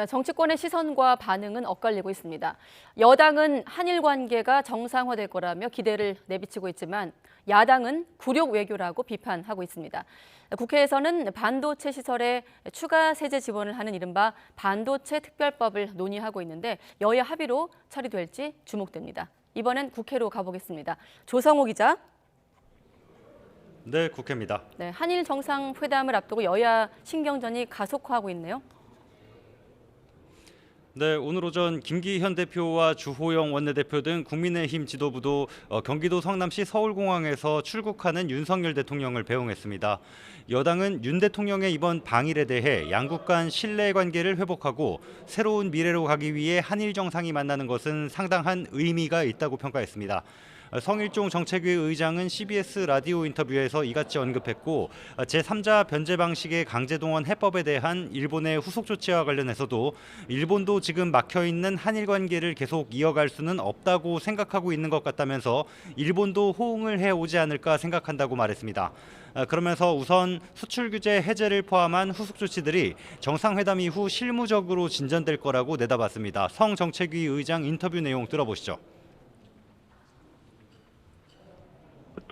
네, 정치권의 시선과 반응은 엇갈리고 있습니다. 여당은 한일 관계가 정상화될 거라며 기대를 내비치고 있지만 야당은 굴욕 외교라고 비판하고 있습니다. 국회에서는 반도체 시설에 추가 세제 지원을 하는 이른바 반도체 특별법을 논의하고 있는데 여야 합의로 처리될지 주목됩니다. 이번엔 국회로 가보겠습니다. 조성호 기자. 네, 국회입니다. 네, 한일 정상회담을 앞두고 여야 신경전이 가속화하고 있네요. 네, 오늘 오전 김기현 대표와 주호영 원내대표 등 국민의힘 지도부도 경기도 성남시 서울공항에서 출국하는 윤석열 대통령을 배웅했습니다. 여당은 윤 대통령의 이번 방일에 대해 양국 간 신뢰 관계를 회복하고 새로운 미래로 가기 위해 한일 정상이 만나는 것은 상당한 의미가 있다고 평가했습니다. 성일종 정책위 의장은 CBS 라디오 인터뷰에서 이같이 언급했고 제3자 변제 방식의 강제동원 해법에 대한 일본의 후속 조치와 관련해서도 일본도 지금 막혀있는 한일 관계를 계속 이어갈 수는 없다고 생각하고 있는 것 같다면서 일본도 호응을 해오지 않을까 생각한다고 말했습니다. 그러면서 우선 수출 규제 해제를 포함한 후속 조치들이 정상회담 이후 실무적으로 진전될 거라고 내다봤습니다. 성 정책위 의장 인터뷰 내용 들어보시죠.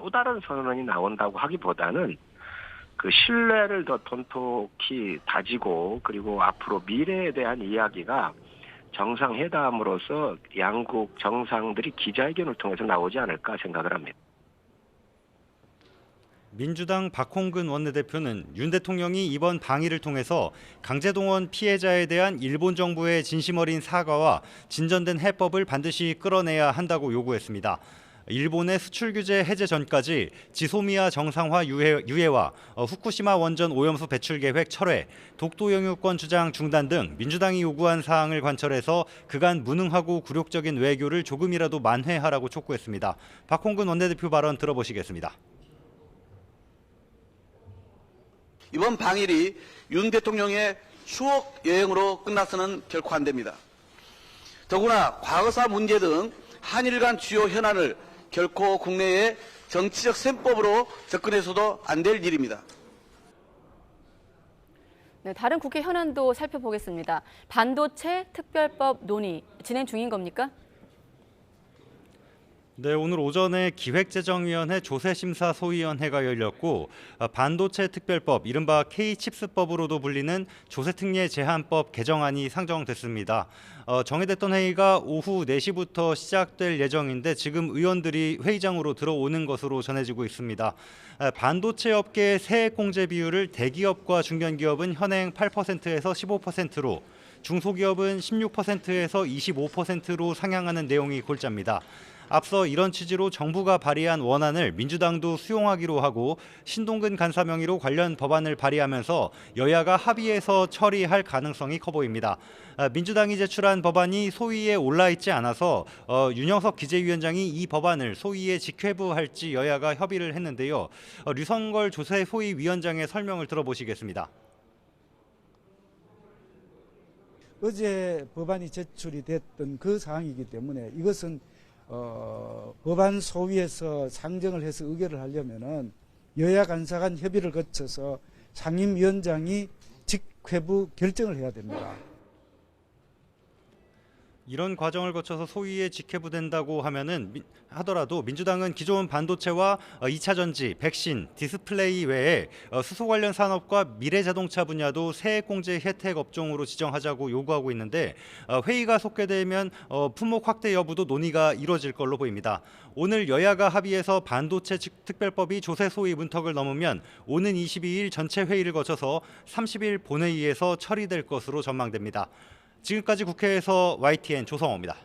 또 다른 선언이 나온다고 하기보다는 그 신뢰를 더 돈독히 다지고 그리고 앞으로 미래에 대한 이야기가 정상회담으로서 양국 정상들이 기자회견을 통해서 나오지 않을까 생각을 합니다. 민주당 박홍근 원내대표는 윤 대통령이 이번 방일을 통해서 강제동원 피해자에 대한 일본 정부의 진심 어린 사과와 진전된 해법을 반드시 끌어내야 한다고 요구했습니다. 일본의 수출 규제 해제 전까지 지소미아 정상화 유예와 후쿠시마 원전 오염수 배출 계획 철회, 독도 영유권 주장 중단 등 민주당이 요구한 사항을 관철해서 그간 무능하고 굴욕적인 외교를 조금이라도 만회하라고 촉구했습니다. 박홍근 원내대표 발언 들어보시겠습니다. 이번 방일이 윤 대통령의 추억 여행으로 끝나서는 결코 안 됩니다. 더구나 과거사 문제 등 한일 간 주요 현안을 결코 국내의 정치적 셈법으로 접근해서도 안 될 일입니다. 네, 다른 국회 현안도 살펴보겠습니다. 반도체 특별법 논의 진행 중인 겁니까? 네, 오늘 오전에 기획재정위원회 조세심사 소위원회가 열렸고 반도체 특별법, 이른바 K칩스법으로도 불리는 조세특례 제한법 개정안이 상정됐습니다. 정해됐던 회의가 오후 4시부터 시작될 예정인데 지금 의원들이 회의장으로 들어오는 것으로 전해지고 있습니다. 반도체 업계의 세액 공제 비율을 대기업과 중견기업은 현행 8%에서 15%로 중소기업은 16%에서 25%로 상향하는 내용이 골자입니다. 앞서 이런 취지로 정부가 발의한 원안을 민주당도 수용하기로 하고 신동근 간사 명의로 관련 법안을 발의하면서 여야가 합의해서 처리할 가능성이 커 보입니다. 민주당이 제출한 법안이 소위에 올라 있지 않아서 윤영석 기재위원장이 이 법안을 소위에 직회부할지 여야가 협의를 했는데요. 류성걸 조세 소위위원장의 설명을 들어보시겠습니다. 어제 법안이 제출이 됐던 그 사항이기 때문에 이것은 법안 소위에서 상정을 해서 의결을 하려면은 여야 간사 간 협의를 거쳐서 상임위원장이 직회부 결정을 해야 됩니다. 이런 과정을 거쳐서 소위에 직회부된다고 하더라도 민주당은 기존 반도체와 2차 전지, 백신, 디스플레이 외에 수소 관련 산업과 미래 자동차 분야도 세액 공제 혜택 업종으로 지정하자고 요구하고 있는데 회의가 속개되면 품목 확대 여부도 논의가 이루어질 걸로 보입니다. 오늘 여야가 합의해서 반도체 특별법이 조세 소위 문턱을 넘으면 오는 22일 전체 회의를 거쳐서 30일 본회의에서 처리될 것으로 전망됩니다. 지금까지 국회에서 YTN 조성호입니다.